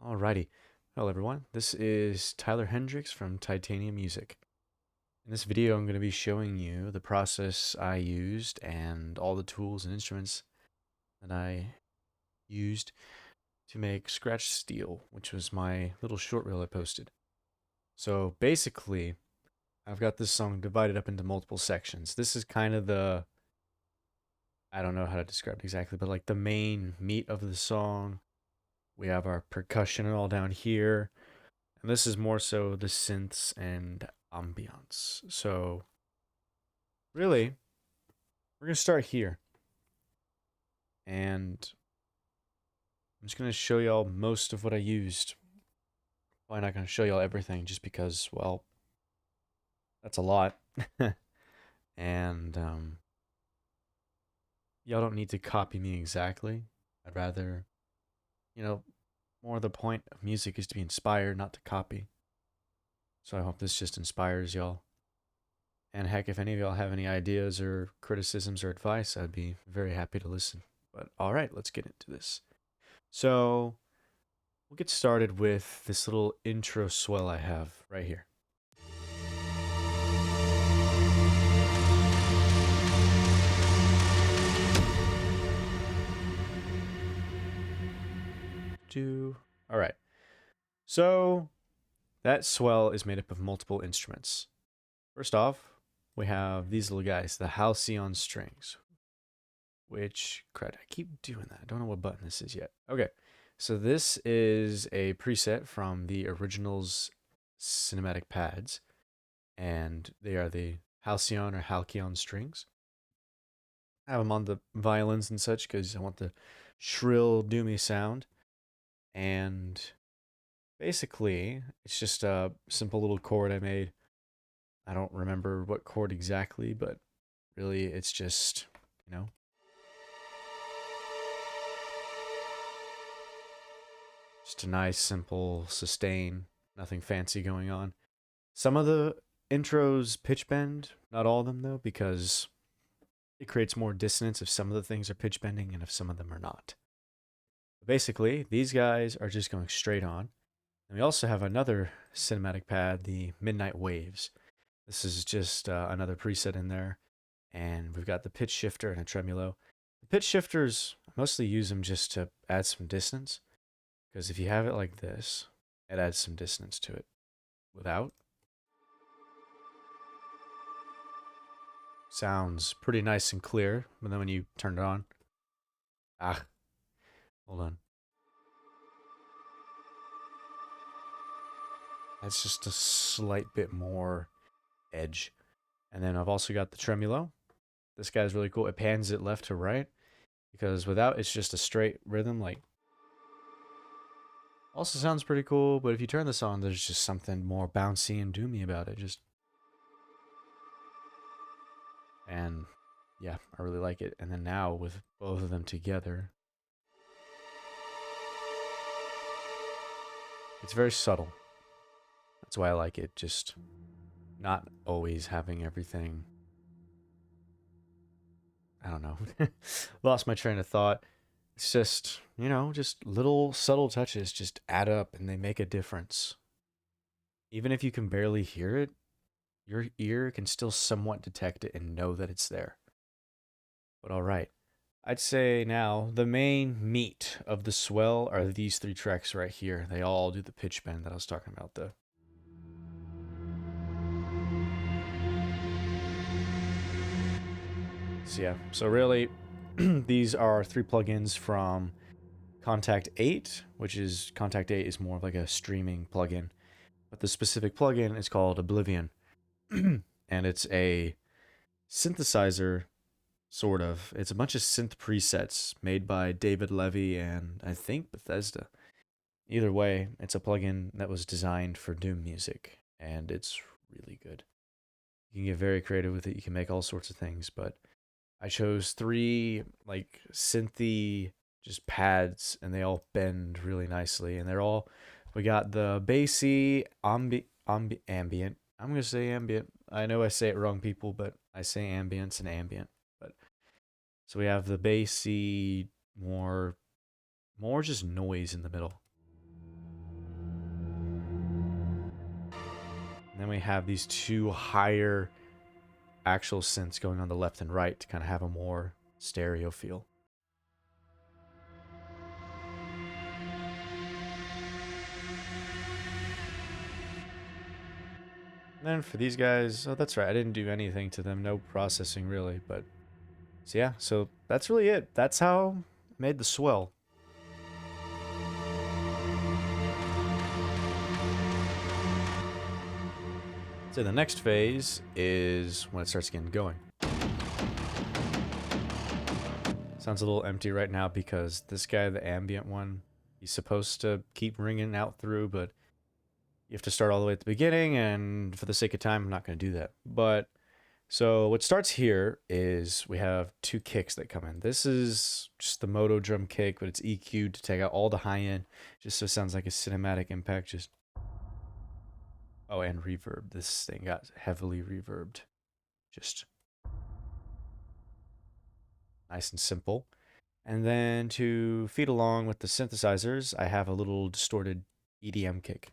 Alrighty. Hello everyone, this is Tyler Hendricks from Titanium Music. In this video I'm going to be showing you the process I used and all the tools and instruments that I used to make Scratch Steel, which was my little short reel I posted. So basically, I've got this song divided up into multiple sections. This is kind of I don't know how to describe it exactly, but like the main meat of the song. We have our percussion all down here. And this is more so the synths and ambiance. So, really, we're going to start here. And I'm just going to show y'all most of what I used. Probably not going to show y'all everything just because, well, that's a lot. and y'all don't need to copy me exactly. I'd rather, you know, more of the point of music is to be inspired, not to copy. So I hope this just inspires y'all. And heck, if any of y'all have any ideas or criticisms or advice, I'd be very happy to listen. But all right, let's get into this. So we'll get started with this little intro swell I have right here. All right. So that swell is made up of multiple instruments. First off, we have these little guys, the Halcyon strings, which, crud, I keep doing that. I don't know what button this is yet. Okay, so this is a preset from the original's cinematic pads, and they are the Halcyon or Halcyon strings. I have them on the violins and such because I want the shrill, doomy sound. And basically, it's just a simple little chord I made. I don't remember what chord exactly, but really it's just, you know, just a nice, simple sustain, nothing fancy going on. Some of the intros pitch bend, not all of them though, because it creates more dissonance if some of the things are pitch bending and if some of them are not. Basically, these guys are just going straight on. And we also have another cinematic pad, the Midnight Waves. This is just another preset in there. And we've got the pitch shifter and a tremolo. The pitch shifters, I mostly use them just to add some dissonance. Because if you have it like this, it adds some dissonance to it. Without, sounds pretty nice and clear. But then when you turn it on, hold on. That's just a slight bit more edge. And then I've also got the tremolo. This guy's really cool. It pans it left to right because without it's just a straight rhythm. Like, also sounds pretty cool. But if you turn this on, there's just something more bouncy and doomy about it. And yeah, I really like it. And then now with both of them together, it's very subtle. That's why I like it. Just not always having everything. I don't know. Lost my train of thought. It's just, just little subtle touches just add up and they make a difference. Even if you can barely hear it, your ear can still somewhat detect it and know that it's there. But all right. I'd say now the main meat of the swell are these three tracks right here. They all do the pitch bend that I was talking about though. So yeah, so really these are three plugins from Kontakt 8, which is Kontakt 8 is more of like a streaming plugin. But the specific plugin is called Oblivion. And it's a synthesizer, sort of. It's a bunch of synth presets made by David Levy and I think Bethesda. Either way, it's a plugin that was designed for Doom music, and it's really good. You can get very creative with it. You can make all sorts of things, but I chose three like synthy just pads, and they all bend really nicely, and they're all. We got the bassy ambient. I'm gonna say ambient. I know I say it wrong, people, but I say ambience and ambient. But so we have the bassy, more just noise in the middle. And then we have these two higher actual synths going on the left and right to kind of have a more stereo feel. And then for these guys, oh, that's right, I didn't do anything to them, no processing really, but so yeah, so that's really it. That's how I made the swell. So the next phase is when it starts getting going. Sounds a little empty right now because this guy, the ambient one, he's supposed to keep ringing out through, but you have to start all the way at the beginning, and for the sake of time, I'm not going to do that. But so what starts here is we have two kicks that come in. This is just the Moto drum kick, but it's EQ'd to take out all the high end, just so it sounds like a cinematic impact. Just oh, and reverb. This thing got heavily reverbed. Just nice and simple. And then to feed along with the synthesizers, I have a little distorted EDM kick.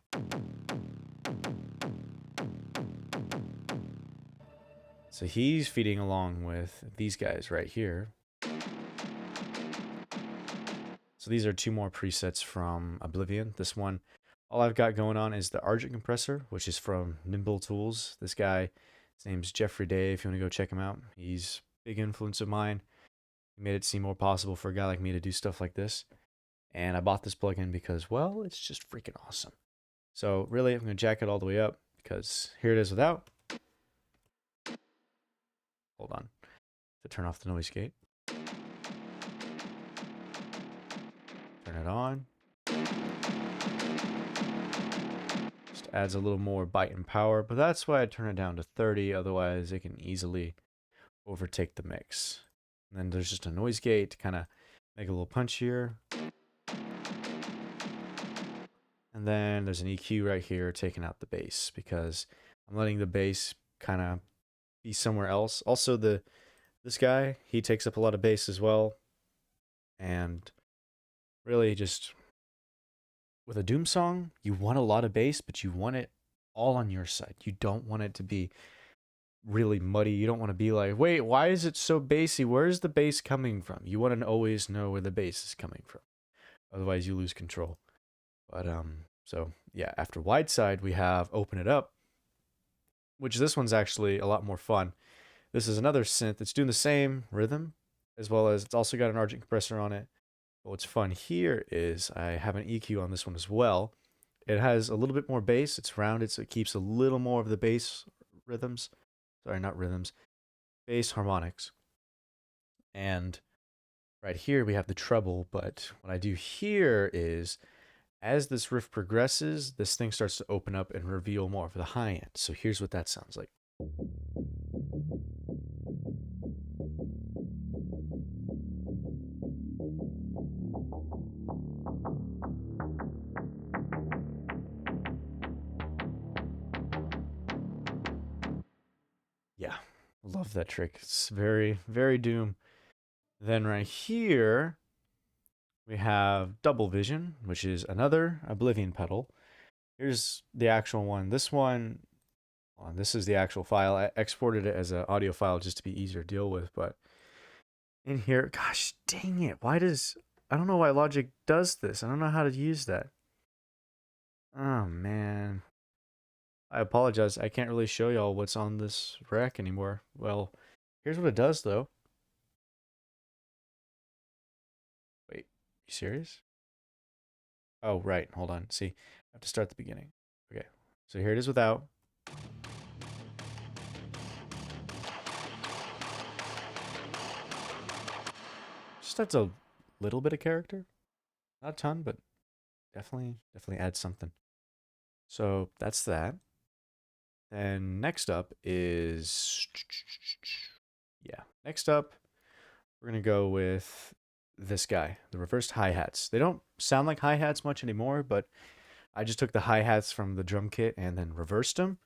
So he's feeding along with these guys right here. So these are two more presets from Oblivion. This one, all I've got going on is the Argent compressor, which is from Nimble Tools. This guy, his name's Jeffrey Day, if you want to go check him out. He's a big influence of mine. He made it seem more possible for a guy like me to do stuff like this. And I bought this plugin because, well, it's just freaking awesome. So really, I'm going to jack it all the way up because here it is without. Hold on to turn off the noise gate. Turn it on. Just adds a little more bite and power, but that's why I turn it down to 30. Otherwise, it can easily overtake the mix. And then there's just a noise gate to kind of make it a little punchier. And then there's an EQ right here taking out the bass because I'm letting the bass kind of be somewhere else. Also, this guy, he takes up a lot of bass as well. And really just with a Doom song, you want a lot of bass, but you want it all on your side. You don't want it to be really muddy. You don't want to be like, wait, why is it so bassy? Where's the bass coming from? You want to always know where the bass is coming from. Otherwise, you lose control. But so yeah, after wide side, we have Open It Up, which this one's actually a lot more fun. This is another synth. It's doing the same rhythm, as well as it's also got an Argent compressor on it. But what's fun here is I have an EQ on this one as well. It has a little bit more bass. It's rounded, so it keeps a little more of the bass rhythms. Sorry, not rhythms. Bass harmonics. And right here we have the treble, but what I do here is as this riff progresses, this thing starts to open up and reveal more of the high end. So here's what that sounds like. Yeah, love that trick. It's very, very Doom. Then right here, we have Double Vision, which is another Oblivion pedal. Here's the actual one. This one, well, this is the actual file. I exported it as an audio file just to be easier to deal with. But in here, gosh dang it. I don't know why Logic does this. I don't know how to use that. Oh, man. I apologize. I can't really show y'all what's on this rack anymore. Well, here's what it does, though. Wait, you serious? Oh, right. Hold on. See, I have to start the beginning. Okay, so here it is without. Just adds a little bit of character. Not a ton, but definitely adds something. So that's that. And next up is, yeah, next up, we're going to go with this guy, the reversed hi-hats. They don't sound like hi-hats much anymore, but I just took the hi-hats from the drum kit and then reversed them,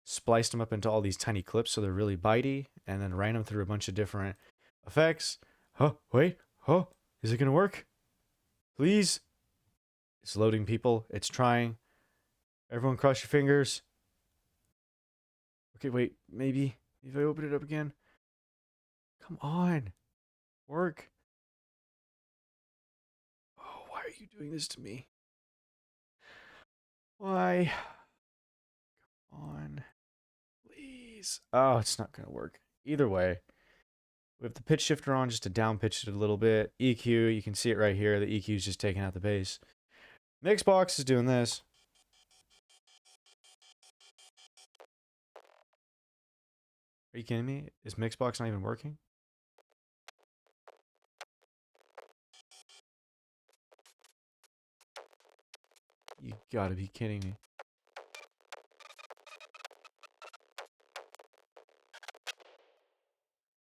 spliced them up into all these tiny clips so they're really bitey, and then ran them through a bunch of different effects. Oh, wait, oh, is it going to work? Please? It's loading, people. It's trying. Everyone cross your fingers. Okay, wait, maybe if I open it up again. Come on, work. Oh, why are you doing this to me? Why? On, please. Oh, it's not gonna work. Either way, we have the pitch shifter on just to down pitch it a little bit. EQ, you can see it right here. The EQ is just taking out the bass. Mixbox is doing this. Are you kidding me? Is Mixbox not even working? You gotta be kidding me.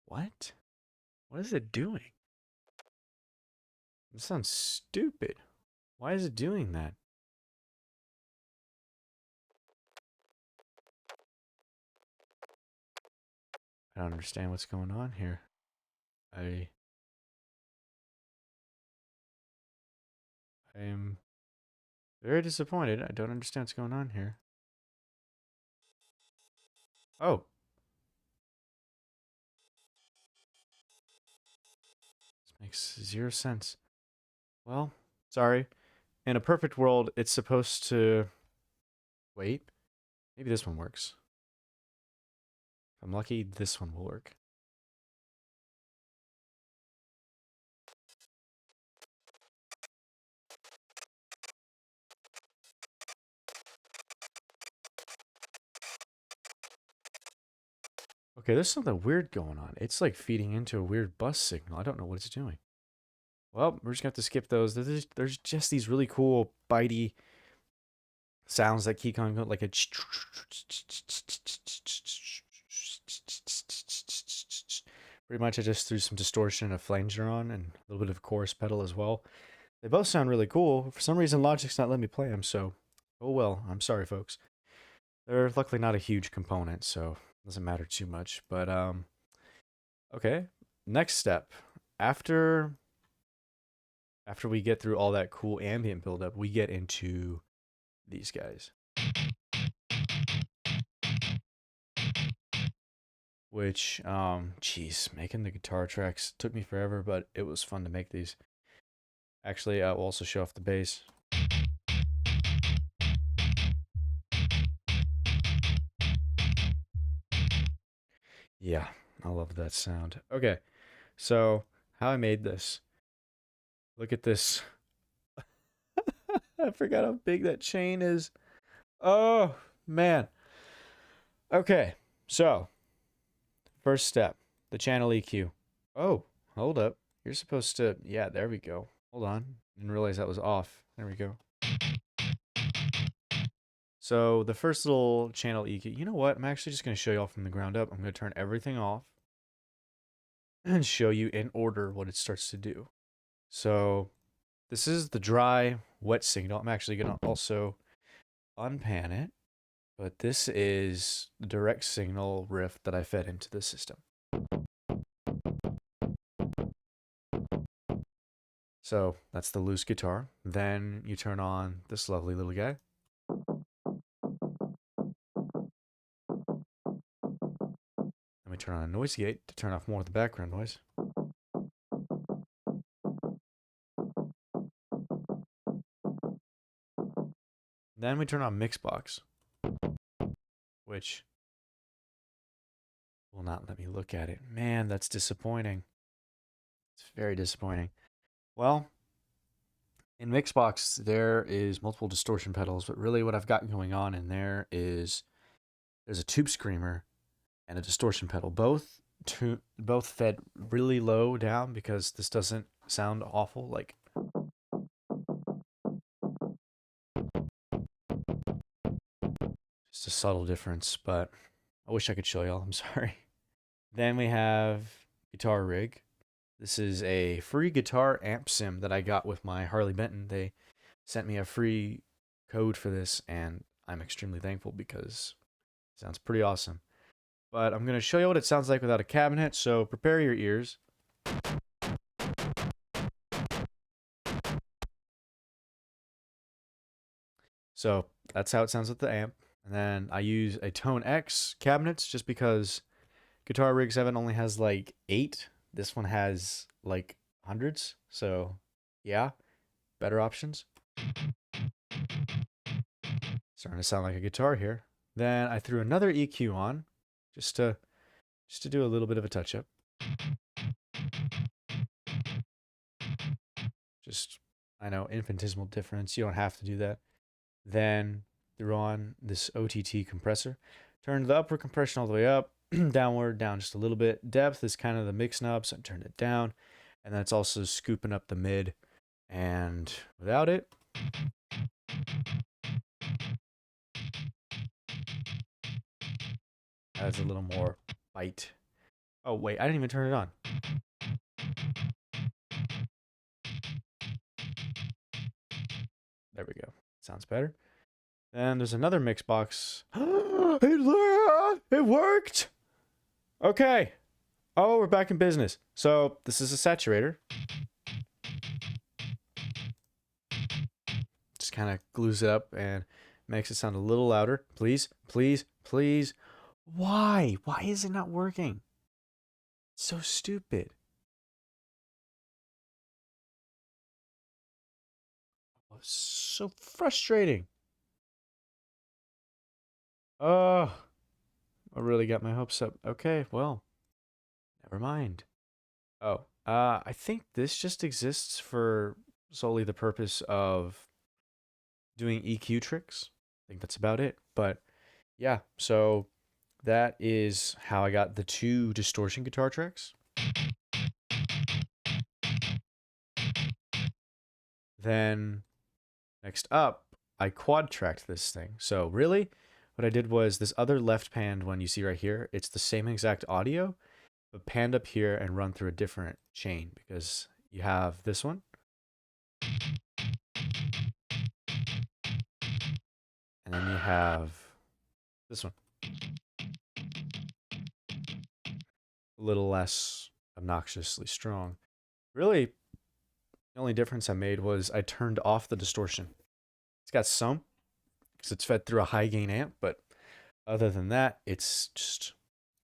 What? What is it doing? This sounds stupid. Why is it doing that? I don't understand what's going on here. I am very disappointed. I don't understand what's going on here. Oh. This makes zero sense. Well, sorry. In a perfect world, it's supposed to... Wait. Maybe this one works. If I'm lucky, this one will work. Okay, there's something weird going on. It's like feeding into a weird bus signal. I don't know what it's doing. Well, we're just going to have to skip those. There's just these really cool, bitey sounds that keep on going, like a... Pretty much I just threw some distortion and a flanger on and a little bit of chorus pedal as well. They both sound really cool. For some reason, Logic's not letting me play them, so... Oh well, I'm sorry, folks. They're luckily not a huge component, so it doesn't matter too much. But, okay. Next step. After we get through all that cool ambient buildup, we get into these guys. Which, geez, making the guitar tracks took me forever, but it was fun to make these. Actually, I will also show off the bass. Yeah, I love that sound. Okay, so how I made this. Look at this. I forgot how big that chain is. Oh, man. Okay, so first step, the channel EQ. Oh, hold up. You're supposed to, yeah, there we go. Hold on. Didn't realize that was off. There we go. So the first little channel EQ, you know what? I'm actually just going to show you all from the ground up. I'm going to turn everything off and show you in order what it starts to do. So this is the dry, wet signal. I'm actually going to also unpan it, but this is the direct signal riff that I fed into the system. So that's the loose guitar. Then you turn on this lovely little guy. Then we turn on a noise gate to turn off more of the background noise. Then we turn on Mixbox, which will not let me look at it. Man, that's disappointing. It's very disappointing. Well, in Mixbox, there is multiple distortion pedals, but really what I've got going on in there is there's a tube screamer and a distortion pedal. Both fed really low down because this doesn't sound awful. Like, just a subtle difference, but I wish I could show y'all. I'm sorry. Then we have Guitar Rig. This is a free guitar amp sim that I got with my Harley Benton. They sent me a free code for this, and I'm extremely thankful because it sounds pretty awesome. But I'm going to show you what it sounds like without a cabinet, so prepare your ears. So that's how it sounds with the amp. And then I use a Tone X cabinets just because Guitar Rig 7 only has like 8. This one has like hundreds. So, yeah, better options. Starting to sound like a guitar here. Then I threw another EQ on just to do a little bit of a touch up. Just, I know, infinitesimal difference. You don't have to do that. Then threw on this OTT compressor. Turned the upward compression all the way up, downward, down just a little bit. Depth is kind of the mix knob, so I turned it down. And that's also scooping up the mid. And without it, adds a little more bite. Oh, wait, I didn't even turn it on. There we go. Sounds better. And there's another mix box. It worked! Okay. Oh, we're back in business. So this is a saturator. Just kind of glues it up and makes it sound a little louder. Please, please, please. Why? Why is it not working? So stupid. Oh, so frustrating. Oh, I really got my hopes up. Okay, well, never mind. Oh, I think this just exists for solely the purpose of doing EQ tricks. I think that's about it. But yeah, so that is how I got the 2 distortion guitar tracks. Then next up, I quad tracked this thing. So really, what I did was this other left panned one you see right here, it's the same exact audio, but panned up here and run through a different chain because you have this one. And then you have this one. A little less obnoxiously strong. Really, the only difference I made was I turned off the distortion. It's got some, because it's fed through a high gain amp, but other than that, it's just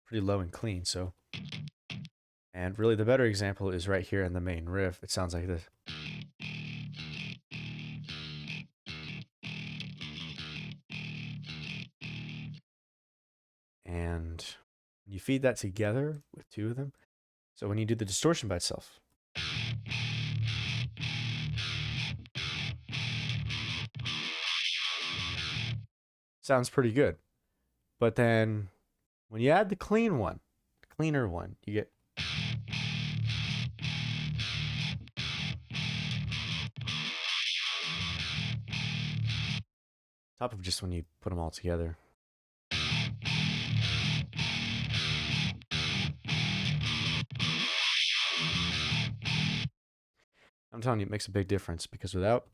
pretty low and clean. So, and really the better example is right here in the main riff. It sounds like this. And you feed that together with 2 of them. So when you do the distortion by itself, sounds pretty good. But then when you add the cleaner one, you get top of just when you put them all together. I'm telling you, it makes a big difference because without,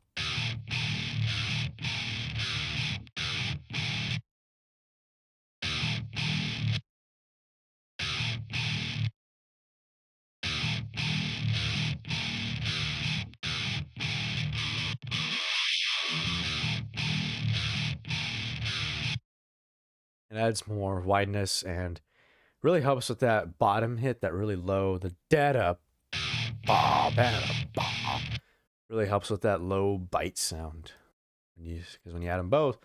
it adds more wideness and really helps with that bottom hit, that really low, the dead up. Really helps with that low bite sound. Because when you add them both,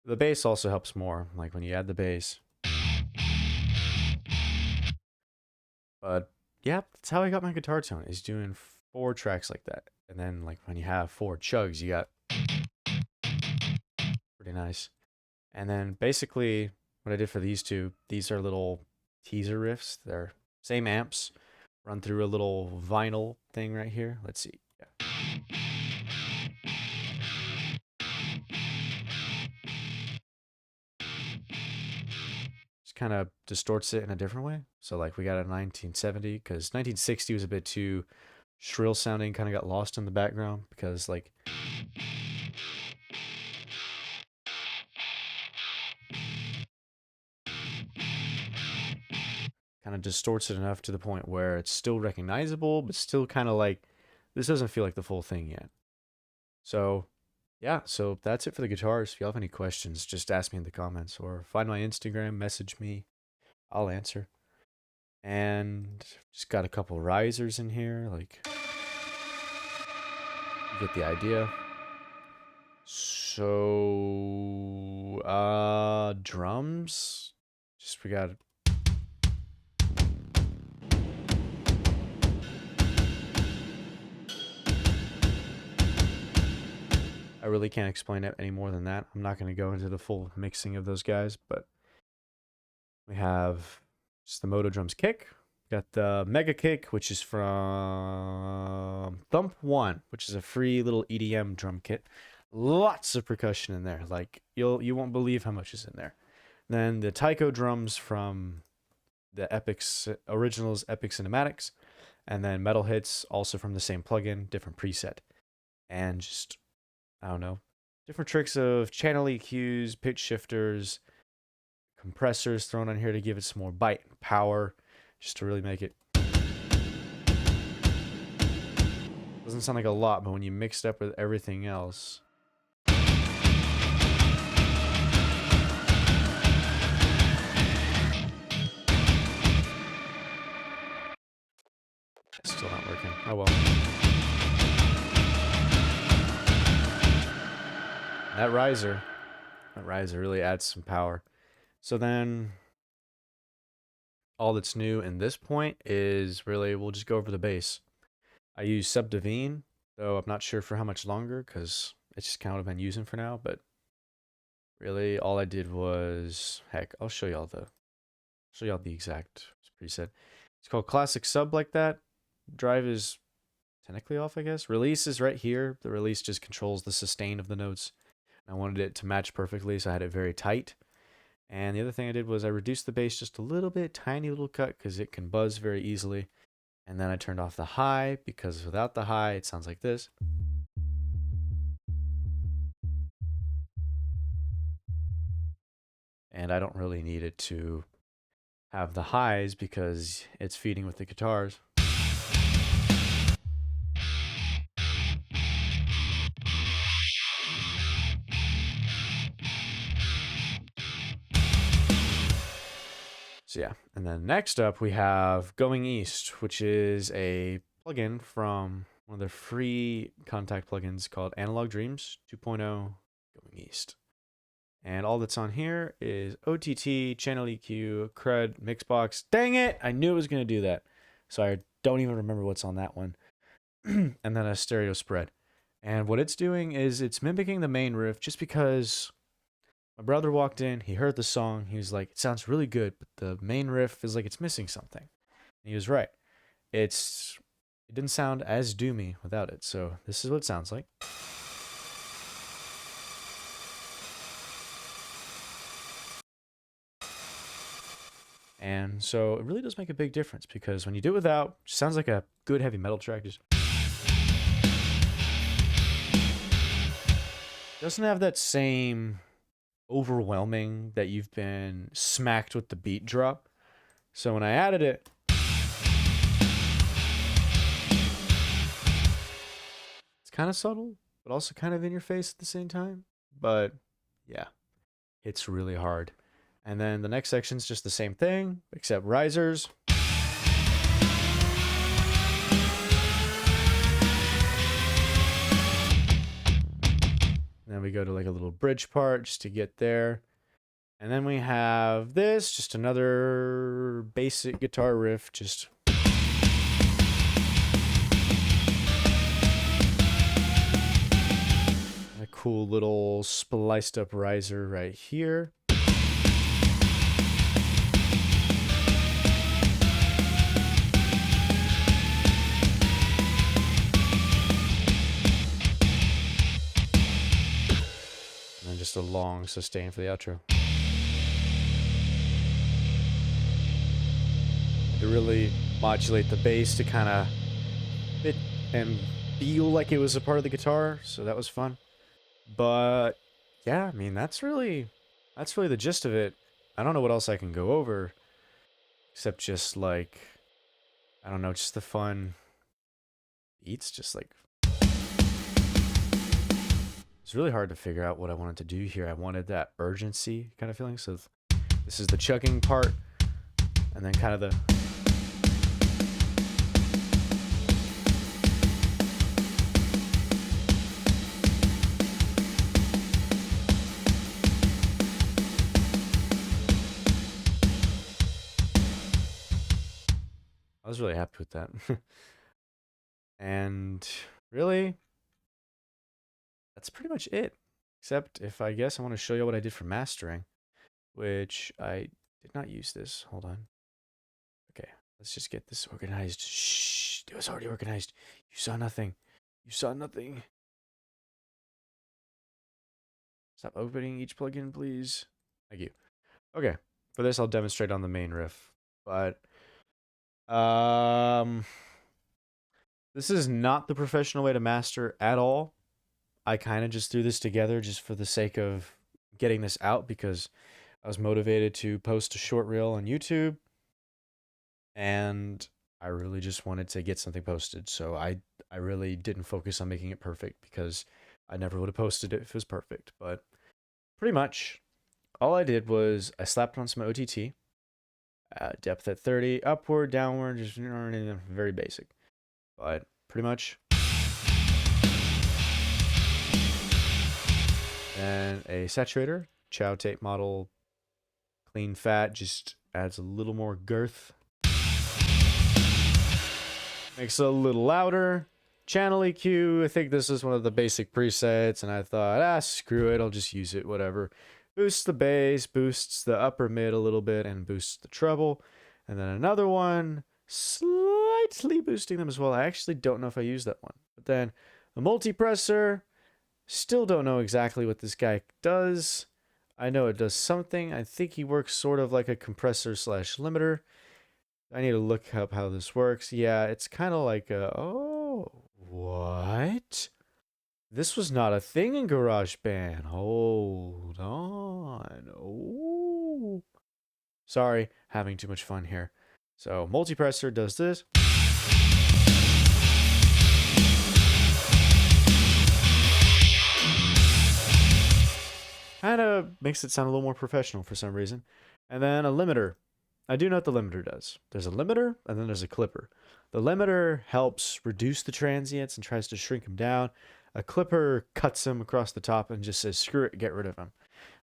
the bass also helps more. Like when you add the bass. But yeah, that's how I got my guitar tone. Is doing 4 tracks like that, and then like when you have 4 chugs, you got pretty nice. And then basically what I did for these 2, these are little teaser riffs. They're same amps, run through a little vinyl thing right here. Let's see. Yeah. Just kind of distorts it in a different way. So like we got a 1970 because 1960 was a bit too shrill sounding, kind of got lost in the background because like kind of distorts it enough to the point where it's still recognizable, but still kind of like this doesn't feel like the full thing yet. So yeah, so that's it for the guitars. If y'all have any questions, just ask me in the comments or find my Instagram, message me. I'll answer. And just got a couple risers in here, like you get the idea. So drums. Just forgot. I really can't explain it any more than that. I'm not going to go into the full mixing of those guys, but we have just the Moto Drums kick. Got the Mega Kick, which is from Thump One, which is a free little EDM drum kit. Lots of percussion in there. Like you won't believe how much is in there. Then the Taiko drums from the Epix Originals Epic Cinematics, and then Metal Hits also from the same plugin, different preset. And just I don't know, different tricks of channel EQs, pitch shifters, compressors thrown on here to give it some more bite and power, just to really make it. Doesn't sound like a lot, but when you mix it up with everything else. Still not working. Oh well. That riser really adds some power. So then all that's new in this point is really, we'll just go over the bass. I use Subdivine, though I'm not sure for how much longer because it's just kind of what I've been using for now, but really all I did was, heck, I'll show y'all the exact preset. It's called Classic Sub like that. Drive is technically off, I guess. Release is right here. The release just controls the sustain of the notes. I wanted it to match perfectly, so I had it very tight. And the other thing I did was I reduced the bass just a little bit, tiny little cut, because it can buzz very easily. And then I turned off the high, because without the high, it sounds like this. And I don't really need it to have the highs because it's feeding with the guitars. So yeah, and then next up we have Going East, which is a plugin from one of the free Kontakt plugins called Analog Dreams 2.0 Going East. And all that's on here is OTT, channel EQ, CRUD, Mixbox. Dang it! I knew it was going to do that. So I don't even remember what's on that one. And then a stereo spread. And what it's doing is it's mimicking the main riff just because my brother walked in, he heard the song, he was like, it sounds really good, but the main riff is like it's missing something. And he was right. It didn't sound as doomy without it. So this is what it sounds like. And so it really does make a big difference because when you do it without, it sounds like a good heavy metal track. Just doesn't have that same overwhelming that you've been smacked with the beat drop. So when I added it, it's kind of subtle, but also kind of in your face at the same time. But yeah, it's really hard. And then the next section's just the same thing, except risers. And then we go to like a little bridge part just to get there. And then we have this, just another basic guitar riff, just a cool little spliced up riser right here. Just a long sustain for the outro. To really modulate the bass to kind of fit and feel like it was a part of the guitar, so that was fun. But yeah, I mean that's really the gist of it. I don't know what else I can go over except just like, I don't know, just the fun beats, just like It's really hard to figure out what I wanted to do here. I wanted that urgency kind of feeling. So this is the chugging part, and then kind of the... I was really happy with that. And really, that's pretty much it. Except if I guess I want to show you what I did for mastering, which I did not use this. Hold on. Okay, let's just get this organized. Shh, it was already organized. You saw nothing. You saw nothing. Stop opening each plugin, please. Thank you. Okay, for this I'll demonstrate on the main riff, but this is not the professional way to master at all. I kind of just threw this together just for the sake of getting this out because I was motivated to post a short reel on YouTube and I really just wanted to get something posted. So I really didn't focus on making it perfect because I never would have posted it if it was perfect. But pretty much all I did was I slapped on some OTT, depth at 30, upward, downward, just very basic. But pretty much. And a saturator, Chow tape model, clean fat, just adds a little more girth. Makes it a little louder. Channel EQ, I think this is one of the basic presets, and I thought, screw it, I'll just use it, whatever. Boosts the bass, boosts the upper mid a little bit, and boosts the treble. And then another one, slightly boosting them as well. I actually don't know if I used that one. But then a multipressor, still don't know exactly what this guy does. I know it does something. I think he works sort of like a compressor slash limiter. I need to look up how this works. Yeah, it's kind of like a... Oh, what? This was not a thing in GarageBand. Hold on. Oh. Sorry, having too much fun here. So, multipressor does this. Kind of makes it sound a little more professional for some reason. And then a limiter. I do know what the limiter does. There's a limiter and then there's a clipper. The limiter helps reduce the transients and tries to shrink them down. A clipper cuts them across the top and just says, screw it, get rid of them.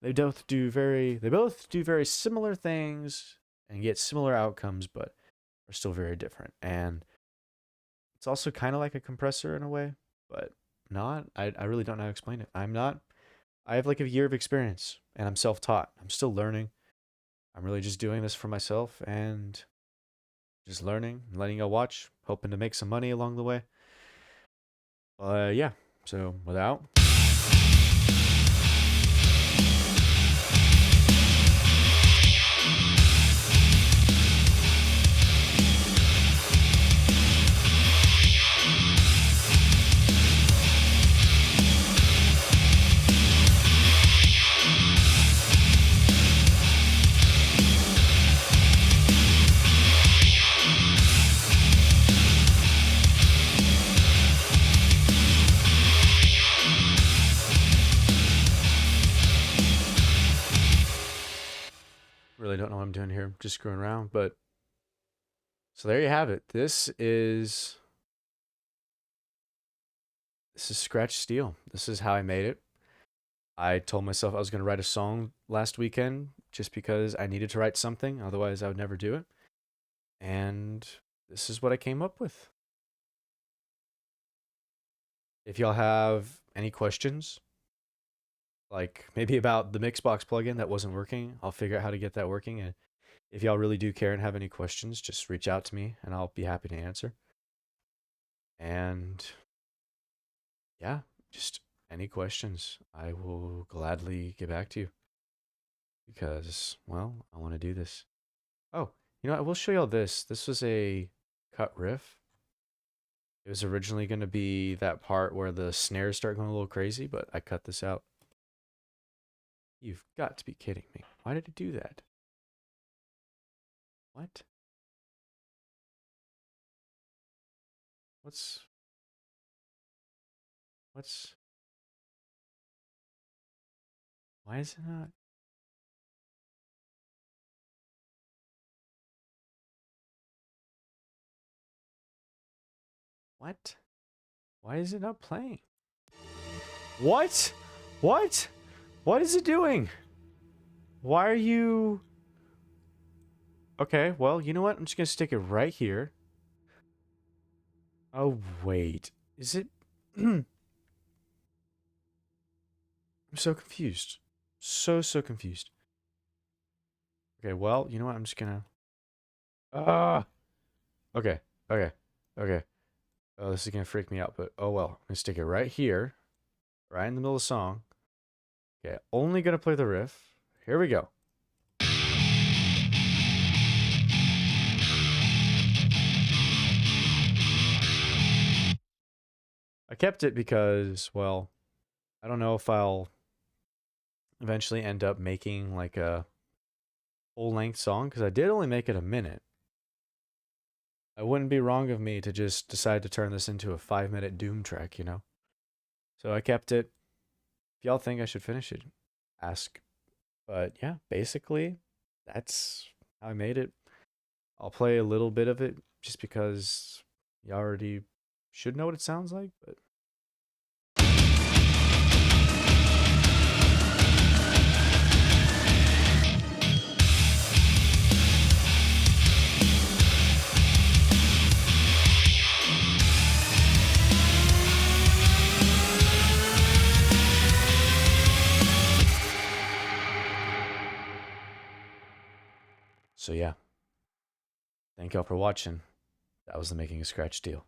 They both do very similar things and get similar outcomes, but are still very different. And it's also kind of like a compressor in a way, but not. I really don't know how to explain it. I have like a year of experience and I'm self-taught. I'm still learning. I'm really just doing this for myself and just learning, letting y'all watch, hoping to make some money along the way. Yeah, so without... Really don't know what I'm doing here. Just screwing around, but so there you have it. This is Scratch Steel. This is how I made it. I told myself I was going to write a song last weekend just because I needed to write something. Otherwise, I would never do it. And this is what I came up with. If y'all have any questions, like maybe about the Mixbox plugin that wasn't working, I'll figure out how to get that working. And if y'all really do care and have any questions, just reach out to me and I'll be happy to answer. And yeah, just any questions, I will gladly get back to you because, well, I want to do this. Oh, you know, I will show y'all this. This was a cut riff. It was originally going to be that part where the snares start going a little crazy, but I cut this out. You've got to be kidding me. Why did it do that? What? What's Why is it not? What? Why is it not playing? What? What? What is it doing? Why are you... Okay, well, you know what? I'm just gonna stick it right here. Oh, wait. Is it... I'm so confused. So confused. Okay, well, you know what? I'm just gonna... Ah! Okay, okay, okay. Oh, this is gonna freak me out, but oh well. I'm gonna stick it right here. Right in the middle of the song. Okay, only gonna play the riff. Here we go. I kept it because, well, I don't know if I'll eventually end up making like a full-length song, because I did only make it a minute. It wouldn't be wrong of me to just decide to turn this into a 5-minute Doom track, you know? So I kept it. If y'all think I should finish it, ask. But yeah, basically, that's how I made it. I'll play a little bit of it just because you already should know what it sounds like, but so yeah. Thank y'all for watching. That was the Making a Scratch deal.